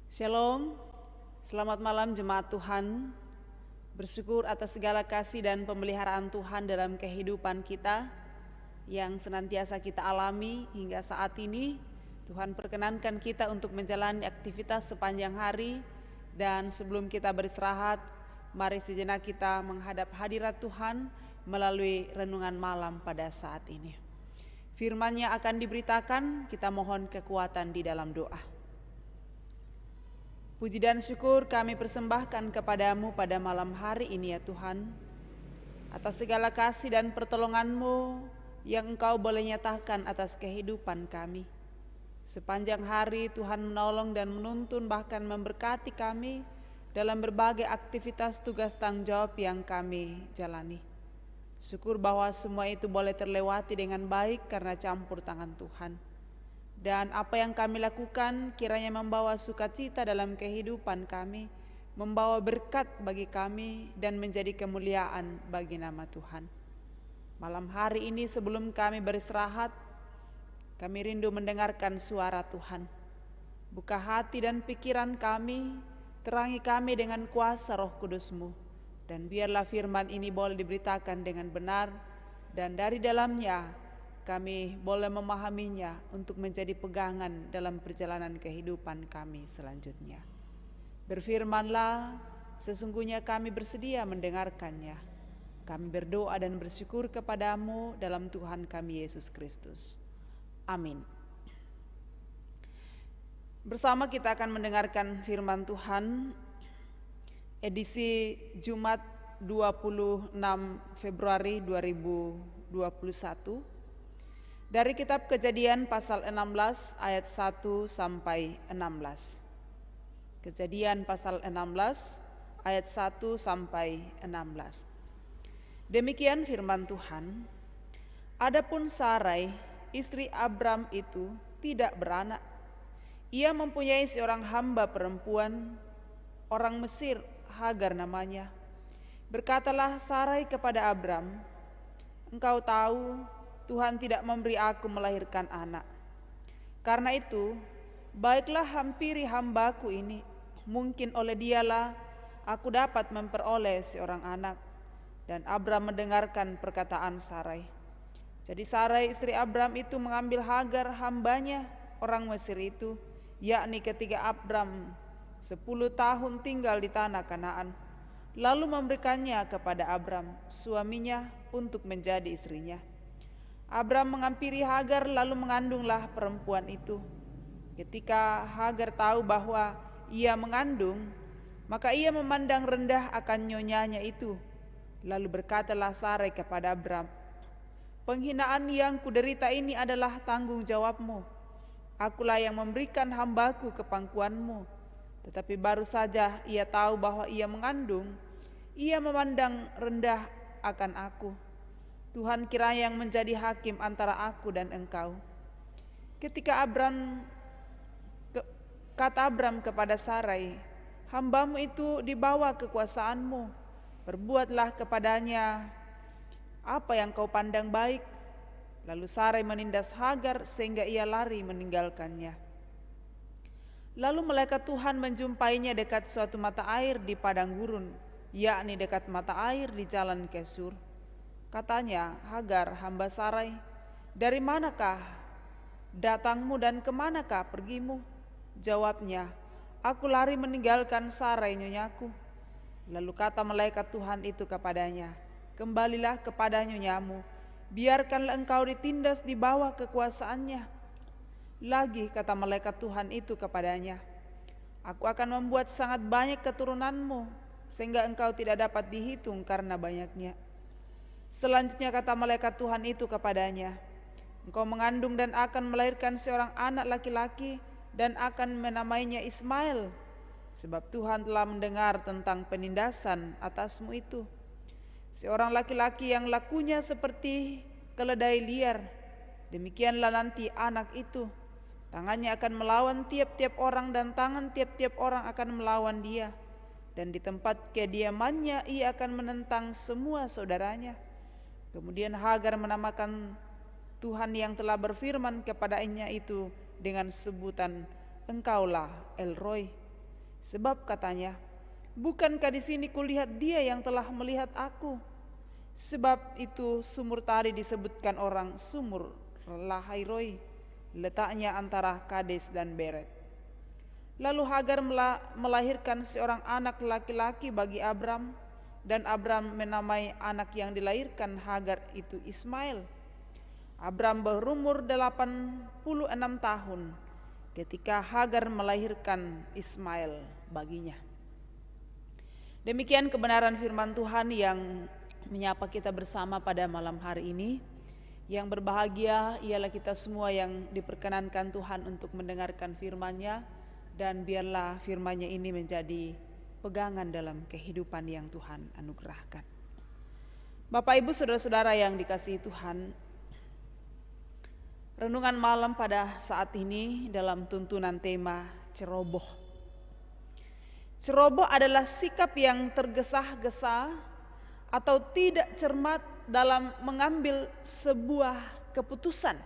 Shalom, selamat malam jemaat Tuhan. Bersyukur atas segala kasih dan pemeliharaan Tuhan dalam kehidupan kita yang senantiasa kita alami hingga saat ini. Tuhan perkenankan kita untuk menjalani aktivitas sepanjang hari, dan sebelum kita beristirahat, mari sejenak kita menghadap hadirat Tuhan melalui renungan malam pada saat ini. Firman-Nya akan diberitakan, kita mohon kekuatan di dalam doa. Puji dan syukur kami persembahkan kepadamu pada malam hari ini ya Tuhan, atas segala kasih dan pertolongan-Mu yang Engkau boleh nyatakan atas kehidupan kami. Sepanjang hari Tuhan menolong dan menuntun bahkan memberkati kami dalam berbagai aktivitas tugas tanggung jawab yang kami jalani. Syukur bahwa semua itu boleh terlewati dengan baik karena campur tangan Tuhan. Dan apa yang kami lakukan kiranya membawa sukacita dalam kehidupan kami, membawa berkat bagi kami dan menjadi kemuliaan bagi nama Tuhan. Malam hari ini sebelum kami beristirahat, kami rindu mendengarkan suara Tuhan. Buka hati dan pikiran kami, terangi kami dengan kuasa Roh Kudus-Mu, dan biarlah firman ini boleh diberitakan dengan benar, dan dari dalamnya kami boleh memahaminya untuk menjadi pegangan dalam perjalanan kehidupan kami selanjutnya. Berfirmanlah, sesungguhnya kami bersedia mendengarkannya. Kami berdoa dan bersyukur kepadamu dalam Tuhan kami Yesus Kristus. Amin. Bersama kita akan mendengarkan firman Tuhan, edisi Jumat 26 Februari 2021, dari kitab Kejadian pasal 16 ayat 1 sampai 16. Kejadian pasal 16 ayat 1 sampai 16. Demikian firman Tuhan. Adapun Sarai, istri Abram itu tidak beranak. Ia mempunyai seorang hamba perempuan, orang Mesir, Hagar namanya. Berkatalah Sarai kepada Abram, "Engkau tahu Tuhan tidak memberi aku melahirkan anak. Karena itu, baiklah hampiri hambaku ini, mungkin oleh dialah aku dapat memperoleh seorang anak." Dan Abram mendengarkan perkataan Sarai. Jadi Sarai istri Abram itu mengambil Hagar hambanya, orang Mesir itu, yakni ketika Abram 10 tahun tinggal di tanah Kanaan, lalu memberikannya kepada Abram, suaminya, untuk menjadi istrinya. Abram menghampiri Hagar lalu mengandunglah perempuan itu. Ketika Hagar tahu bahwa ia mengandung, maka ia memandang rendah akan nyonyanya itu. Lalu berkatalah Sarai kepada Abram, "Penghinaan yang kuderita ini adalah tanggung jawabmu. Akulah yang memberikan hambaku ke pangkuanmu." Tetapi baru saja ia tahu bahwa ia mengandung, ia memandang rendah akan aku. Tuhan kiranya yang menjadi hakim antara aku dan engkau. Kata Abram kepada Sarai, "Hambamu itu di bawah kekuasaanmu. Perbuatlah kepadanya apa yang kau pandang baik." Lalu Sarai menindas Hagar sehingga ia lari meninggalkannya. Lalu malaikat Tuhan menjumpainya dekat suatu mata air di padang gurun, yakni dekat mata air di jalan Kesur. Katanya, "Hagar, hamba Sarai, dari manakah datangmu dan kemanakah pergimu?" Jawabnya, "Aku lari meninggalkan Sarai nyonyaku." Lalu kata malaikat Tuhan itu kepadanya, "Kembalilah kepada nyonyamu, biarkanlah engkau ditindas di bawah kekuasaannya." Lagi kata malaikat Tuhan itu kepadanya, "Aku akan membuat sangat banyak keturunanmu, sehingga engkau tidak dapat dihitung karena banyaknya." Selanjutnya kata malaikat Tuhan itu kepadanya, "Engkau mengandung dan akan melahirkan seorang anak laki-laki dan akan menamainya Ismail, sebab Tuhan telah mendengar tentang penindasan atasmu itu. Seorang laki-laki yang lakunya seperti keledai liar, demikianlah nanti anak itu. Tangannya akan melawan tiap-tiap orang dan tangan tiap-tiap orang akan melawan dia. Dan di tempat kediamannya ia akan menentang semua saudaranya." Kemudian Hagar menamakan Tuhan yang telah berfirman kepadanya itu dengan sebutan, "Engkaulah El Roi." Sebab katanya, bukankah di sini kulihat dia yang telah melihat aku? Sebab itu sumur tadi disebutkan orang sumur Lahairoi, letaknya antara Kades dan Beret. Lalu Hagar melahirkan seorang anak laki-laki bagi Abram, dan Abram menamai anak yang dilahirkan Hagar itu Ismail. Abram berumur 86 tahun ketika Hagar melahirkan Ismail baginya. Demikian kebenaran firman Tuhan yang menyapa kita bersama pada malam hari ini. Yang berbahagia ialah kita semua yang diperkenankan Tuhan untuk mendengarkan firman-Nya, dan biarlah firman-Nya ini menjadi pegangan dalam kehidupan yang Tuhan anugerahkan. Bapak Ibu saudara-saudara yang dikasihi Tuhan, renungan malam pada saat ini dalam tuntunan tema ceroboh. Ceroboh adalah sikap yang tergesa-gesa atau tidak cermat dalam mengambil sebuah keputusan.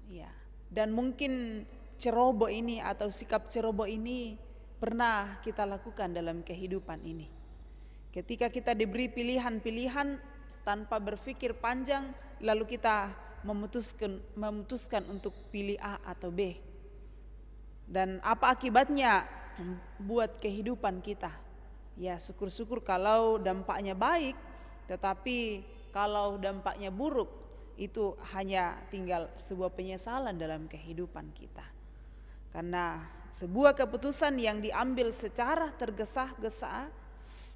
Ya, dan mungkin ceroboh ini atau sikap ceroboh ini pernah kita lakukan dalam kehidupan ini. Ketika kita diberi pilihan-pilihan tanpa berpikir panjang, lalu kita memutuskan untuk pilih A atau B. Dan apa akibatnya buat kehidupan kita? Ya, syukur-syukur kalau dampaknya baik, tetapi kalau dampaknya buruk, itu hanya tinggal sebuah penyesalan dalam kehidupan kita. Karena sebuah keputusan yang diambil secara tergesa-gesa,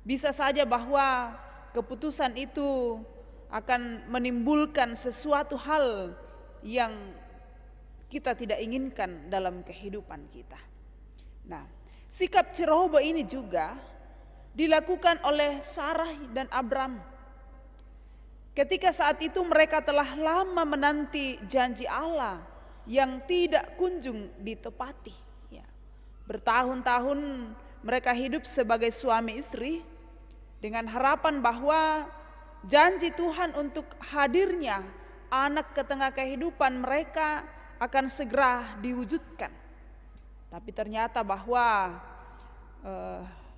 bisa saja bahwa keputusan itu akan menimbulkan sesuatu hal yang kita tidak inginkan dalam kehidupan kita. Nah, sikap ceroboh ini juga dilakukan oleh Sarah dan Abram. Ketika saat itu mereka telah lama menanti janji Allah yang tidak kunjung ditepati. Ya. Bertahun-tahun mereka hidup sebagai suami istri dengan harapan bahwa janji Tuhan untuk hadirnya anak ke tengah kehidupan mereka akan segera diwujudkan. Tapi ternyata bahwa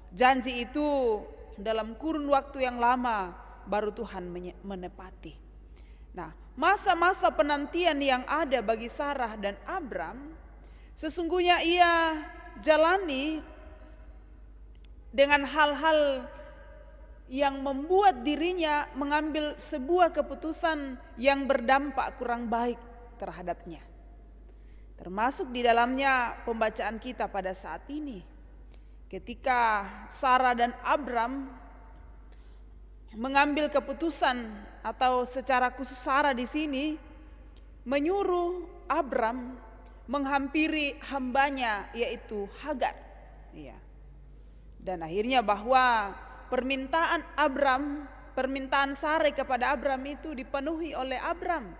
janji itu dalam kurun waktu yang lama baru Tuhan menepati. Nah, masa-masa penantian yang ada bagi Sarah dan Abram sesungguhnya ia jalani dengan hal-hal yang membuat dirinya mengambil sebuah keputusan yang berdampak kurang baik terhadapnya. Termasuk di dalamnya pembacaan kita pada saat ini. Ketika Sarah dan Abram mengambil keputusan, atau secara khusus Sarah di sini menyuruh Abram menghampiri hambanya yaitu Hagar. Ya. Dan akhirnya bahwa permintaan Sarah kepada Abram itu dipenuhi oleh Abram.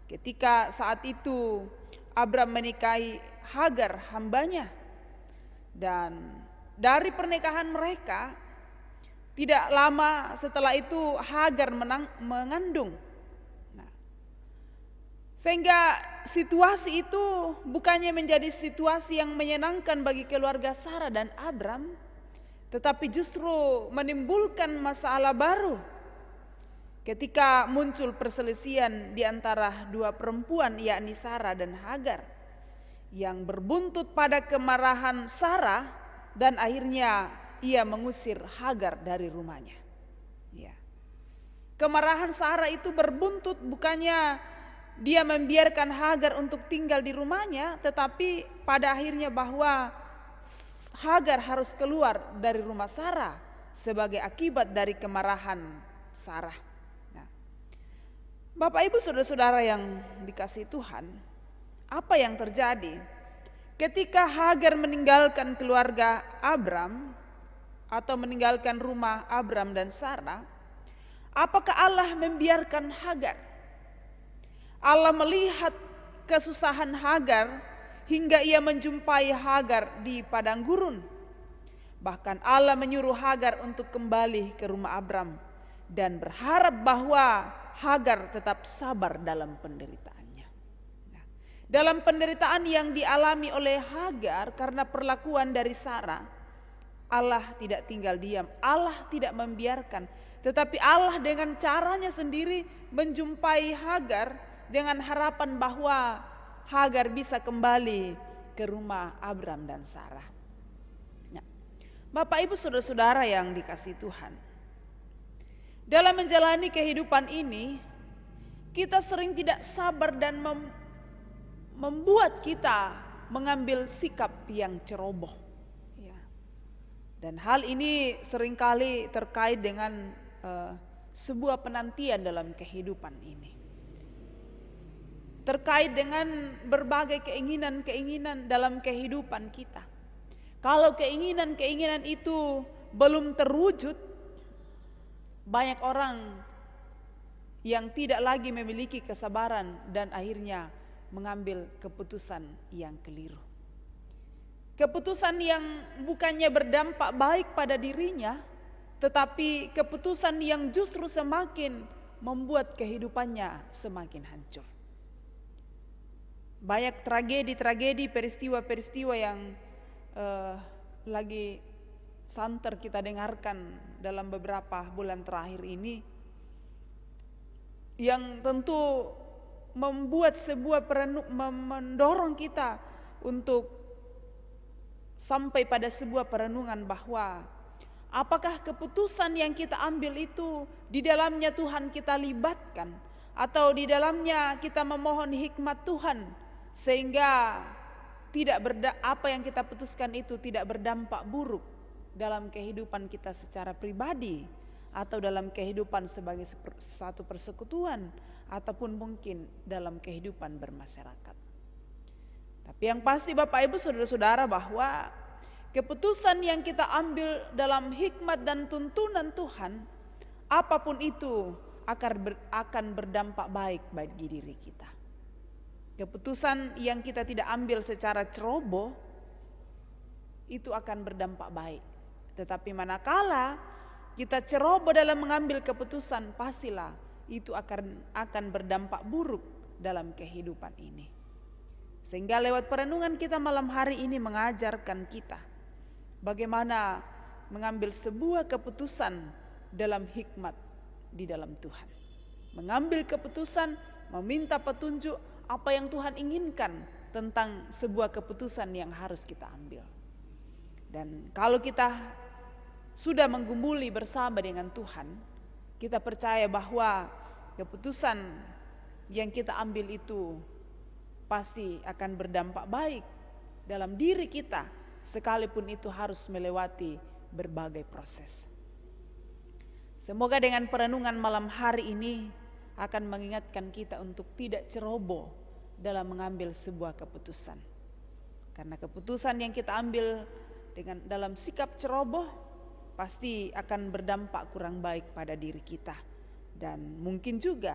Ketika saat itu Abram menikahi Hagar hambanya, dan dari pernikahan mereka tidak lama setelah itu Hagar mengandung. Nah, sehingga situasi itu bukannya menjadi situasi yang menyenangkan bagi keluarga Sarah dan Abram, tetapi justru menimbulkan masalah baru. Ketika muncul perselisihan di antara dua perempuan, yakni Sarah dan Hagar, yang berbuntut pada kemarahan Sarah, dan akhirnya ia mengusir Hagar dari rumahnya. Ya. Kemarahan Sarah itu berbuntut, bukannya dia membiarkan Hagar untuk tinggal di rumahnya, tetapi pada akhirnya bahwa Hagar harus keluar dari rumah Sarah sebagai akibat dari kemarahan Sarah. Nah, Bapak Ibu saudara-saudara yang dikasihi Tuhan, apa yang terjadi ketika Hagar meninggalkan keluarga Abram atau meninggalkan rumah Abram dan Sarah? Apakah Allah membiarkan Hagar? Allah melihat kesusahan Hagar hingga ia menjumpai Hagar di padang gurun. Bahkan Allah menyuruh Hagar untuk kembali ke rumah Abram dan berharap bahwa Hagar tetap sabar dalam penderitaannya. Nah, Dalam penderitaan yang dialami oleh Hagar karena perlakuan dari Sarah, Allah tidak tinggal diam, Allah tidak membiarkan, tetapi Allah dengan caranya sendiri menjumpai Hagar dengan harapan bahwa Hagar bisa kembali ke rumah Abram dan Sarah. Nah, Bapak Ibu saudara-saudara yang dikasihi Tuhan, dalam menjalani kehidupan ini kita sering tidak sabar dan membuat kita mengambil sikap yang ceroboh. Ya. Dan hal ini seringkali terkait dengan sebuah penantian dalam kehidupan ini. Terkait dengan berbagai keinginan-keinginan dalam kehidupan kita. Kalau keinginan-keinginan itu belum terwujud, banyak orang yang tidak lagi memiliki kesabaran dan akhirnya mengambil keputusan yang keliru. Keputusan yang bukannya berdampak baik pada dirinya, tetapi keputusan yang justru semakin membuat kehidupannya semakin hancur. Banyak tragedi-tragedi, peristiwa-peristiwa yang lagi santer kita dengarkan dalam beberapa bulan terakhir ini, yang tentu membuat sebuah mendorong kita untuk sampai pada sebuah perenungan bahwa apakah keputusan yang kita ambil itu di dalamnya Tuhan kita libatkan, atau di dalamnya kita memohon hikmat Tuhan sehingga apa yang kita putuskan itu tidak berdampak buruk dalam kehidupan kita secara pribadi, atau dalam kehidupan sebagai satu persekutuan, ataupun mungkin dalam kehidupan bermasyarakat. Tapi yang pasti Bapak Ibu saudara-saudara, bahwa keputusan yang kita ambil dalam hikmat dan tuntunan Tuhan, apapun itu akan berdampak baik bagi diri kita. Keputusan yang kita tidak ambil secara ceroboh itu akan berdampak baik. Tetapi manakala kita ceroboh dalam mengambil keputusan, pastilah itu akan berdampak buruk dalam kehidupan ini. Sehingga lewat perenungan kita malam hari ini mengajarkan kita bagaimana mengambil sebuah keputusan dalam hikmat di dalam Tuhan. Mengambil keputusan, meminta petunjuk apa yang Tuhan inginkan tentang sebuah keputusan yang harus kita ambil. Dan kalau kita sudah menggumuli bersama dengan Tuhan, kita percaya bahwa keputusan yang kita ambil itu pasti akan berdampak baik dalam diri kita, sekalipun itu harus melewati berbagai proses. Semoga dengan perenungan malam hari ini akan mengingatkan kita untuk tidak ceroboh dalam mengambil sebuah keputusan. Karena keputusan yang kita ambil dalam sikap ceroboh pasti akan berdampak kurang baik pada diri kita, dan mungkin juga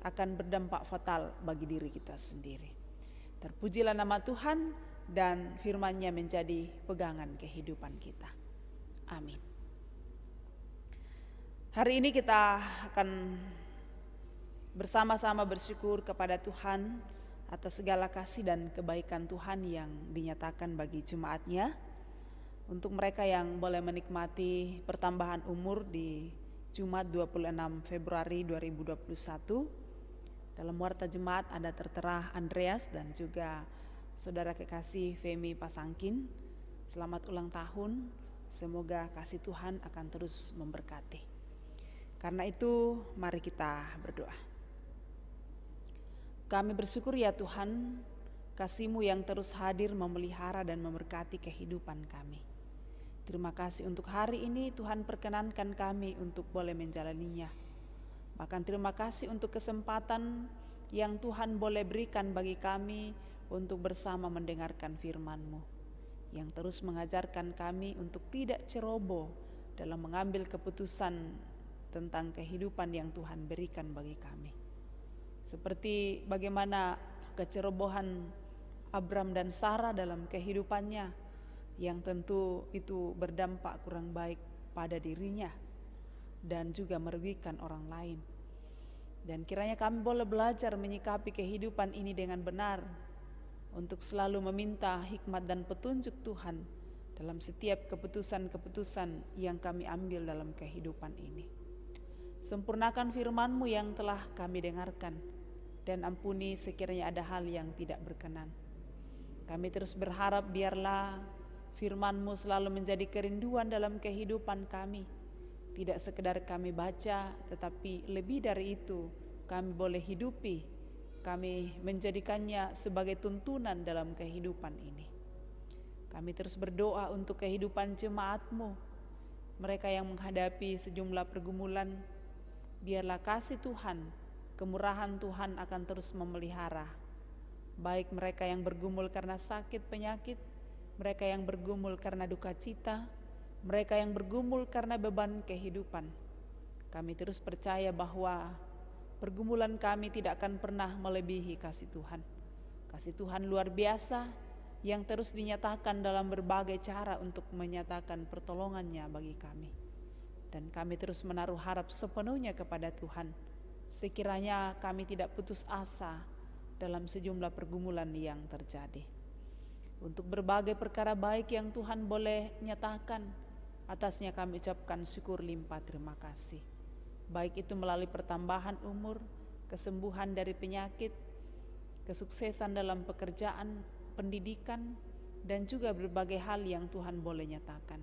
akan berdampak fatal bagi diri kita sendiri. Terpujilah nama Tuhan, dan firman-Nya menjadi pegangan kehidupan kita. Amin. Hari ini kita akan bersama-sama bersyukur kepada Tuhan atas segala kasih dan kebaikan Tuhan yang dinyatakan bagi jemaat-Nya. Untuk mereka yang boleh menikmati pertambahan umur di Jumat 26 Februari 2021, dalam warta jemaat ada tertera Andreas dan juga saudara kekasih Femi Pasangkin. Selamat ulang tahun, semoga kasih Tuhan akan terus memberkati. Karena itu mari kita berdoa. Kami bersyukur ya Tuhan, kasih-Mu yang terus hadir memelihara dan memberkati kehidupan kami. Terima kasih untuk hari ini Tuhan perkenankan kami untuk boleh menjalaninya. Bahkan terima kasih untuk kesempatan yang Tuhan boleh berikan bagi kami untuk bersama mendengarkan firman-Mu, yang terus mengajarkan kami untuk tidak ceroboh dalam mengambil keputusan tentang kehidupan yang Tuhan berikan bagi kami. Seperti bagaimana kecerobohan Abram dan Sarah dalam kehidupannya, yang tentu itu berdampak kurang baik pada dirinya dan juga merugikan orang lain. Dan kiranya kami boleh belajar menyikapi kehidupan ini dengan benar, untuk selalu meminta hikmat dan petunjuk Tuhan dalam setiap keputusan-keputusan yang kami ambil dalam kehidupan ini. Sempurnakan firman-Mu yang telah kami dengarkan, dan ampuni sekiranya ada hal yang tidak berkenan. Kami terus berharap biarlah firman-Mu selalu menjadi kerinduan dalam kehidupan kami. Tidak sekedar kami baca, tetapi lebih dari itu kami boleh hidupi. Kami menjadikannya sebagai tuntunan dalam kehidupan ini. Kami terus berdoa untuk kehidupan jemaat-Mu, mereka yang menghadapi sejumlah pergumulan. Biarlah kasih Tuhan, kemurahan Tuhan akan terus memelihara. Baik mereka yang bergumul karena sakit penyakit, mereka yang bergumul karena duka cita, mereka yang bergumul karena beban kehidupan. Kami terus percaya bahwa pergumulan kami tidak akan pernah melebihi kasih Tuhan. Kasih Tuhan luar biasa yang terus dinyatakan dalam berbagai cara untuk menyatakan pertolongannya bagi kami. Dan kami terus menaruh harap sepenuhnya kepada Tuhan. Sekiranya kami tidak putus asa dalam sejumlah pergumulan yang terjadi. Untuk berbagai perkara baik yang Tuhan boleh nyatakan, atasnya kami ucapkan syukur limpah terima kasih. Baik itu melalui pertambahan umur, kesembuhan dari penyakit, kesuksesan dalam pekerjaan, pendidikan, dan juga berbagai hal yang Tuhan boleh nyatakan.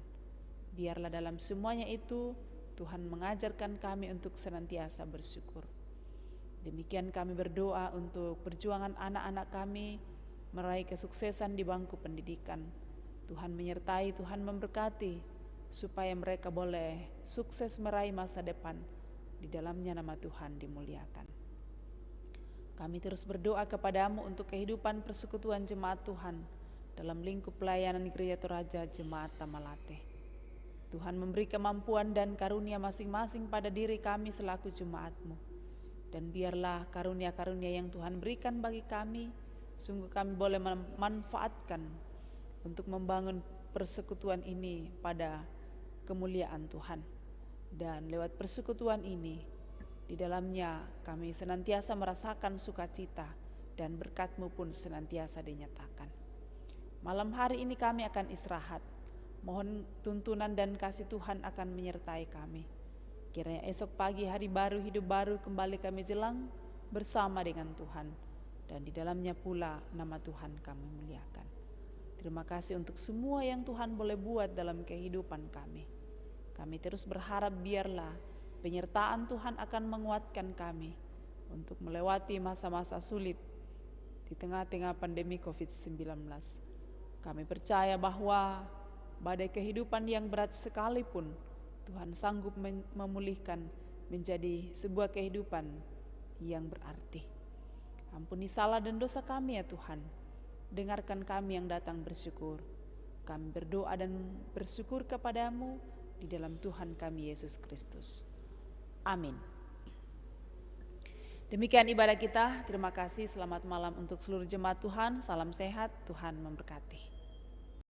Biarlah dalam semuanya itu Tuhan mengajarkan kami untuk senantiasa bersyukur. Demikian kami berdoa untuk perjuangan anak-anak kami meraih kesuksesan di bangku pendidikan. Tuhan menyertai, Tuhan memberkati, supaya mereka boleh sukses meraih masa depan. Di dalamnya nama Tuhan dimuliakan. Kami terus berdoa kepadamu untuk kehidupan persekutuan jemaat Tuhan dalam lingkup pelayanan Gereja Toraja Jemaat Tamalate. Tuhan memberi kemampuan dan karunia masing-masing pada diri kami selaku jemaat-Mu. Dan biarlah karunia-karunia yang Tuhan berikan bagi kami, sungguh kami boleh memanfaatkan untuk membangun persekutuan ini pada kemuliaan Tuhan. Dan lewat persekutuan ini, di dalamnya kami senantiasa merasakan sukacita dan berkat-Mu pun senantiasa dinyatakan. Malam hari ini kami akan istirahat. Mohon tuntunan dan kasih Tuhan akan menyertai kami. Kiranya esok pagi hari baru, hidup baru kembali kami jelang bersama dengan Tuhan. Dan di dalamnya pula nama Tuhan kami muliakan. Terima kasih untuk semua yang Tuhan boleh buat dalam kehidupan kami. Kami terus berharap biarlah penyertaan Tuhan akan menguatkan kami untuk melewati masa-masa sulit di tengah-tengah pandemi COVID-19. Kami percaya bahwa badai kehidupan yang berat sekalipun Tuhan sanggup memulihkan menjadi sebuah kehidupan yang berarti. Ampuni salah dan dosa kami ya Tuhan. Dengarkan kami yang datang bersyukur. Kami berdoa dan bersyukur kepadamu di dalam Tuhan kami Yesus Kristus. Amin. Demikian ibadah kita. Terima kasih. Selamat malam untuk seluruh jemaat Tuhan. Salam sehat. Tuhan memberkati.